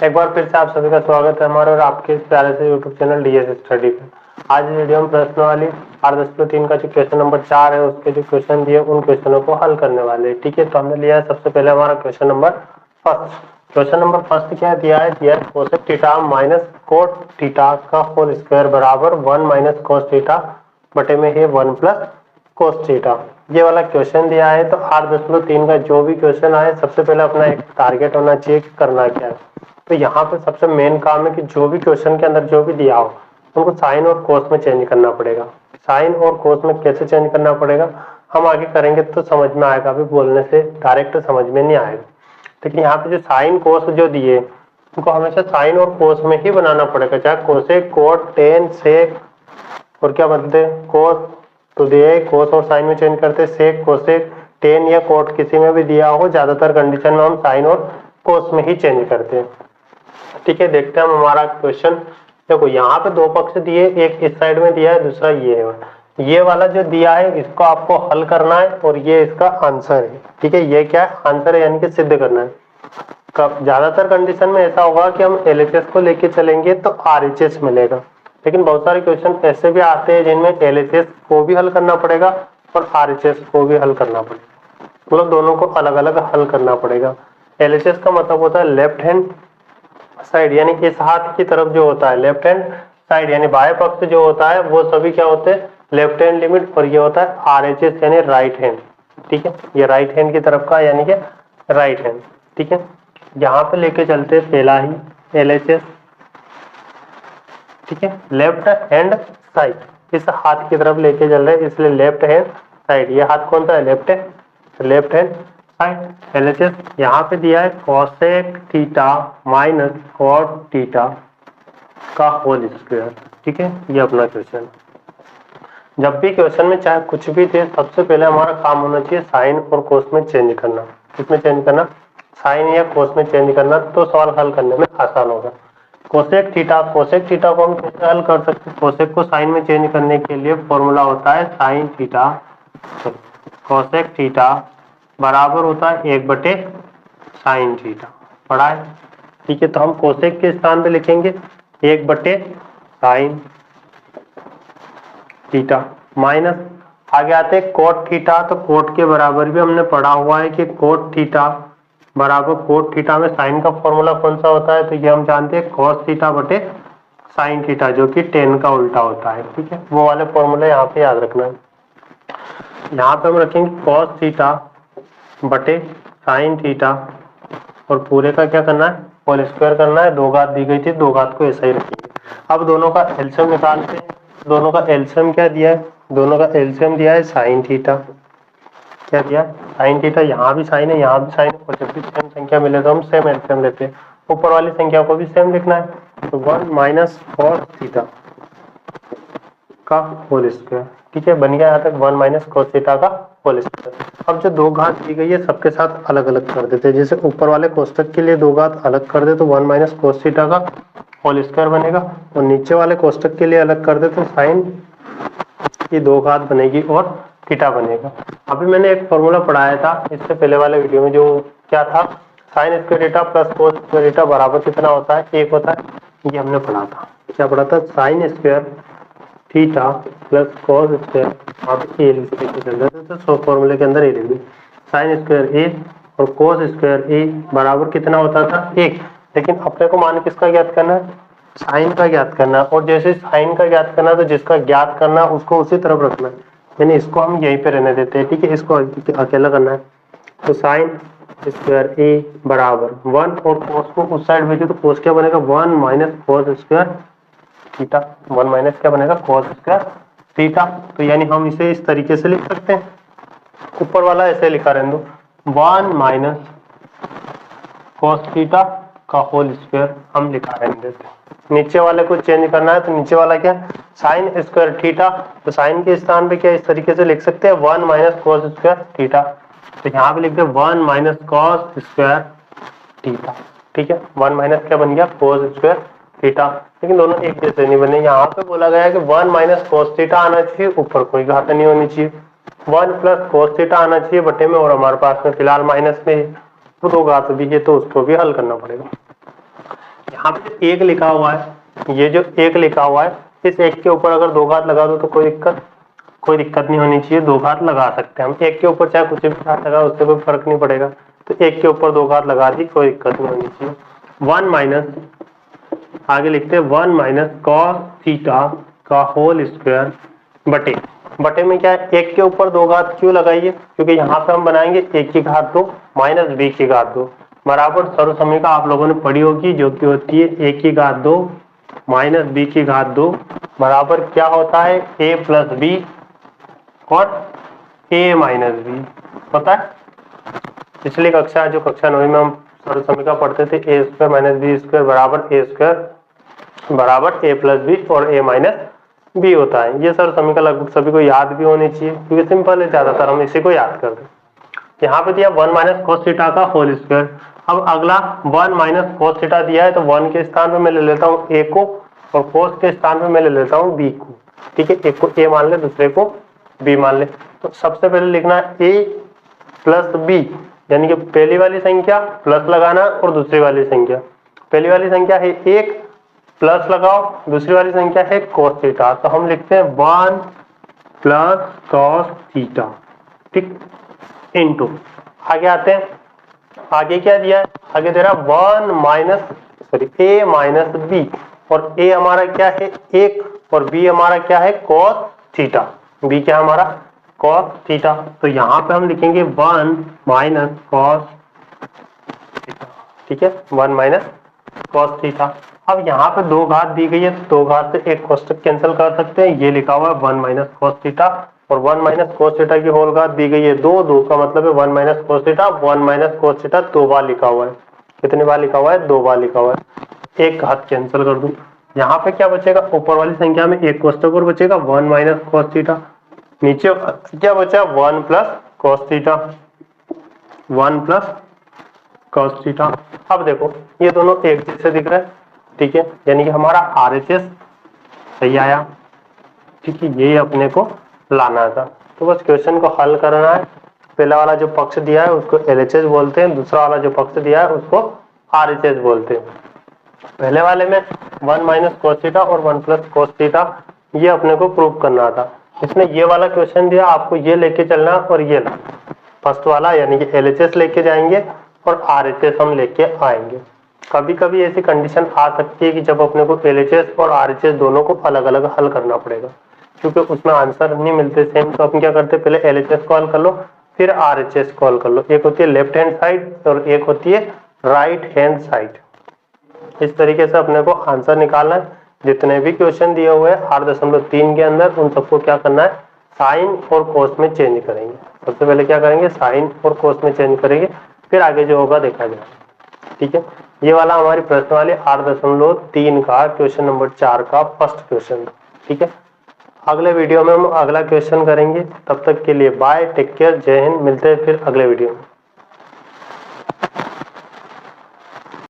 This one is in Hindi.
एक बार फिर से आप सभी का स्वागत है हमारे और आपके इस प्यारे से यूट्यूब चैनल डीएस स्टडी पे। आज इस वीडियो में प्रश्नावली 8.3 का जो क्वेश्चन नंबर 4 है उसके जो क्वेश्चन दिए उन क्वेश्चनों को हल करने वाले हैं। ठीक है, तो हमने लिया है सबसे पहले हमारा क्वेश्चन नंबर फर्स्ट क्या दिया है cosec theta minus cot theta का होल स्क्वायर बराबर 1 माइनस कोस थीटा बटे में है 1 प्लस कोस थीटा। ये वाला क्वेश्चन दिया है। तो 8.3 का जो भी क्वेश्चन आए सबसे पहले अपना एक टारगेट होना चाहिए कि करना क्या है। तो यहाँ पे सबसे मेन काम है कि जो भी क्वेश्चन के अंदर जो भी दिया हो उनको साइन और कोस में चेंज करना पड़ेगा। साइन और कोस में कैसे चेंज करना पड़ेगा हम आगे करेंगे तो समझ में आएगा, अभी बोलने से डायरेक्ट समझ में नहीं आएगा। लेकिन यहाँ पे जो साइन कोस जो दिए उनको हमेशा साइन और कोस में ही बनाना पड़ेगा, चाहे कोसेक कोट टेन सेक और क्या बनते कोस तो दिए कोस और साइन में चेंज करते, सेक कोसेक टेन या कोट किसी में भी दिया हो, ज्यादातर कंडीशन में हम साइन और कोस में ही चेंज करते हैं। ठीक है, देखते हैं हम हमारा क्वेश्चन। देखो यहाँ पे दो पक्ष दिए, एक इस साइड में दिया है, दूसरा ये है। ये वाला जो दिया है इसको आपको हल करना है और ये इसका आंसर है। ठीक है, ये क्या है आंसर है, यानी कि सिद्ध करना है। कब ज्यादातर कंडीशन में ऐसा होगा कि हम LHS को लेके चलेंगे तो RHS मिलेगा, लेकिन बहुत सारे क्वेश्चन ऐसे भी आते हैं जिनमें LHS को भी हल करना पड़ेगा और RHS को भी हल करना पड़ेगा, मतलब दोनों को अलग अलग हल करना पड़ेगा। LHS का मतलब होता है लेफ्ट हैंड साइड, यानी इस हाथ की तरफ जो होता है लेफ्ट हैंड साइड, यानी बाएं पक्ष जो होता है वो सभी क्या होते हैं लेफ्ट हैंड लिमिट, और ये होता है RHS यानी राइट हैंड। ठीक है, ये राइट हैंड की तरफ का यानी कि राइट हैंड। ठीक है, यहाँ पे लेके चलते पहला ही LHS। ठीक है, लेफ्ट हैंड साइड, इस हाथ की तरफ लेके चल रहे हैं इसलिए लेफ्ट हैंड साइड। ये हाथ कौन सा है लेफ्ट है, लेफ्ट हैंड साइड। LHS यहाँ पे दिया है cosec theta minus cot theta का होल स्क्वायर। ठीक है, ये अपना क्वेश्चन। जब भी क्वेश्चन में चाहे कुछ भी दे सबसे पहले हमारा काम होना चाहिए साइन और कोस में चेंज करना। किसमें चेंज करना, साइन या कोस में चेंज करना, तो सवाल हल करने में आसान होगा। कोसेक थीटा को हम कैसे हल कर सकते हैं, कोसेक को साइन में चेंज करने के लिए फॉर्मूला होता है साइन थीटा, कोसेक थीटा बराबर होता है 1 बटे साइन थीटा, पढ़ा है। ठीक है, तो हम कोसेक के स्थान पे लिखेंगे 1 बटे साइन थीटा माइनस आगे आते हैं कोट थीटा। तो कोट के बराबर भी हमने पढ़ा हुआ है कि कोट थीटा बराबर कोट थीटा में साइन का फॉर्मूला कौन सा होता है, तो ये हम जानते हैं कॉस थीटा बटे साइन थीटा जो कि टेन का उल्टा होता है। ठीक है, वो वाले फॉर्मूले यहाँ पे याद रखना है। यहाँ पे हम रखेंगे कॉस थीटा बटे साइन थीटा और पूरे का क्या करना है होल स्क्वायर करना है। दो घात दी गई थी, दो घात को ऐसा ही रखेंगे। अब दोनों का एलसीएम निकालते हैं। दोनों का एलसीएम क्या दिया है, दोनों का एलसीएम दिया है साइन थीटा। क्या दिया है साइन थीटा, यहाँ भी साइन है यहाँ भी साइन है, और जब भी सेम संख्या मिले तो हम सेम एलसीएम लेते हैं। ऊपर वाली संख्या को भी सेम लिखना है, तो 1 माइनस कॉस थीटा का होल स्क्वायर। ठीक है, बन गया यहाँ तक 1 माइनस कोस थीटा का होल स्क्वायर। अब जो दो घात दी गई है सबके साथ अलग अलग कर देते हैं। जैसे ऊपर वाले कोष्टक के लिए दो घात अलग कर दे तो 1 माइनस कोस थीटा का होल स्क्वायर बनेगा, और नीचे वाले कोष्टक के लिए अलग कर दे तो साइन की दो घात बनेगी और थीटा बनेगा। अभी मैंने एक फॉर्मूला पढ़ाया था इससे पहले वाले वीडियो में, जो क्या था sine square theta plus cos square theta बराबर कितना होता है, 1 होता है। ये हमने पढ़ा था, क्या पढ़ा था, sine square theta plus cos square, आप ए लिख देते तो सो फॉर्मूले के अंदर ए लिख दी, साइन स्क्वायर ए और कोस स्क्वायर ए बराबर कितना होता था 1। लेकिन अपने को मान किसका ज्ञात करना है, साइन का ज्ञात करना है। और जैसे साइन का ज्ञात करना है तो जिसका ज्ञात करना है उसको उसी तरफ रखना है, यानी इसको हम यहीं पे रहने देते हैं। ठीक है, इसको अकेला करना है। तो साइन स्क्वायर ए बराबर 1 और कोस को उस साइड भेजे तो कोस क्या बनेगा 1 minus cos square theta, 1 minus क्या बनेगा कोस स्क्वायर थीटा। तो यानी हम इसे इस तरीके से लिख सकते हैं, ऊपर वाला ऐसे लिखा रहने दो 1 माइनस कोस थीटा का होल स्क्वायर हम लिखा रहने देते हैं। नीचे वाले को चेंज करना है तो नीचे वाला क्या साइन स्क्वायर थीटा, तो साइन के स्थान पे क्या इस तरीके से लिख सकते हैं 1 माइनस कोस स्क्वायर थीटा। तो यहाँ पे लिख दे 1 माइनस कोस स्क्वायर थीटा। ठीक है, 1 माइनस क्या बन गया कोस स्क्वायर थीटा, लेकिन दोनों एक जैसे नहीं बने। यहाँ पे बोला गया है कि 1 माइनस कोस थीटा आना चाहिए, ऊपर कोई घात नहीं होनी चाहिए। 1 प्लस कोस थीटा आना चाहिए बटे में, और हमारे पास में फिलहाल माइनस में तो दो घात भी है तो उसको भी हल करना पड़ेगा। यहाँ पे एक लिखा हुआ है, ये जो एक लिखा हुआ है, इस एक के ऊपर अगर दो घात लगा दो तो कोई दिक्कत नहीं होनी चाहिए, दो घात लगा सकते हैं हम। एक के ऊपर चाहे कुछ भी घात लगा, उससे कोई फर्क नहीं पड़ेगा। तो एक के ऊपर दो घात लगा दी, कोई दिक्कत नहीं होनी चाहिए। 1 माइनस, आगे लिखते हैं 1 माइनस कॉस थीटा का होल स्क्वायर बटे में क्या है, एक के ऊपर दो घात क्यों लगाइए, क्योंकि यहाँ पे हम बनाएंगे एक की घात 2 माइनस बी की घात 2 बराबर सर्वसमीका आप लोगों ने पढ़ी होगी, जो कि होती है एक की घात 2 माइनस बी की घात 2 बराबर क्या होता है, ए प्लस बी और ए माइनस बी होता है। पिछली कक्षा, जो कक्षा 9 में हम सर्वसमीका पढ़ते थे, ए स्क्वायर माइनस बी स्क्वायर बराबर ए स्क्वायर बराबर ए प्लस बी और ए माइनस बी होता है। ये सर्वसमीका लगभग सभी को याद भी होनी चाहिए, क्योंकि सिंपल है, ज्यादातर हम इसी को याद करते हैं। यहाँ पे दिया 1 माइनस कोस थीटा का होल स्क्वायर। अब अगला 1 माइनस कोस थीटा दिया है, तो 1 के स्थान पे मैं ले लेता हूँ ए को और कोस के स्थान पे मैं ले लेता हूँ बी को। ठीक है, एक को ए मान ले, दूसरे को बी मान ले। तो सबसे पहले लिखना है ए प्लस बी, यानी कि पहली वाली संख्या प्लस लगाना और दूसरी वाली संख्या, पहली वाली संख्या है 1 प्लस लगाओ, दूसरी वाली संख्या है कोस थीटा। तो हम लिखते हैं 1 प्लस कॉस थीटा, ठीक, इनटू, आगे आते हैं, आगे क्या दिया है, आगे दे रहा 1 माइनस ए माइनस बी, और ए हमारा क्या है 1 और बी हमारा क्या है कॉस थीटा, बी क्या हमारा कॉस थीटा। तो यहाँ पे हम लिखेंगे 1 माइनस कॉस थीटा, ठीक है, 1 माइनस कॉस थीटा। अब यहाँ पे दो घात दी गई है, तो दो घात से एक कोष्टक कैंसिल कर सकते हैं, ये लिखा हुआ है 1 माइनस कॉस थीटा, और 1 माइनस कोस थीटा की होल घात दी गई है 2 का मतलब है 1 minus cos theta. 1 minus cos theta 2 बार लिखा हुआ है, कितनी बार लिखा हुआ है, 2 बार लिखा हुआ है। एक घात कैंसिल कर दूं, यहाँ पे क्या बचेगा, ऊपर वाली संख्या में एक कोष्टक और बचेगा 1 माइनस कोस थीटा, नीचे क्या बचा 1 plus cos theta, 1 plus cos theta. अब देखो ये दोनों एक जैसे दिख रहे हैं, ठीक है, यानी कि हमारा RHS सही आया, ठीक है, ये अपने को लाना था। तो बस क्वेश्चन को हल करना है, पहला वाला जो पक्ष दिया है उसको LHS बोलते हैं, दूसरा वाला जो पक्ष दिया है उसको RHS बोलते हैं। पहले वाले में 1 माइनस कोस थीटा और 1 प्लस कोस थीटा ये अपने को प्रूव करना था। इसमें ये वाला क्वेश्चन दिया, आपको ये लेके चलना और ये फर्स्ट वाला यानी कि LHS लेके जाएंगे और RHS हम लेके आएंगे। कभी कभी ऐसी कंडीशन आ सकती है कि जब अपने को LHS और RHS दोनों को अलग अलग हल करना पड़ेगा, क्योंकि उसमें आंसर नहीं मिलते सेम। तो अपन क्या करते हैं, पहले LHS को हल कर लो, फिर RHS को हल कर लो। एक होती है लेफ्ट हैंड साइड और एक होती है राइट हैंड साइड। इस तरीके से अपने को आंसर निकालना है। जितने भी क्वेश्चन दिए हुए हैं 8.3 के अंदर, उन सबको क्या करना है, साइन और कोस में चेंज करेंगे। सबसे पहले क्या करेंगे, साइन और कोस में चेंज करेंगे, फिर आगे जो होगा देखा जाएगा। ठीक है, ये वाला हमारी प्रश्न वाले 8.3 का क्वेश्चन नंबर 4 का फर्स्ट क्वेश्चन। ठीक है, अगले वीडियो में हम अगला क्वेश्चन करेंगे। तब तक के लिए बाय, टेक केयर, जय हिंद। मिलते हैं फिर अगले वीडियो में।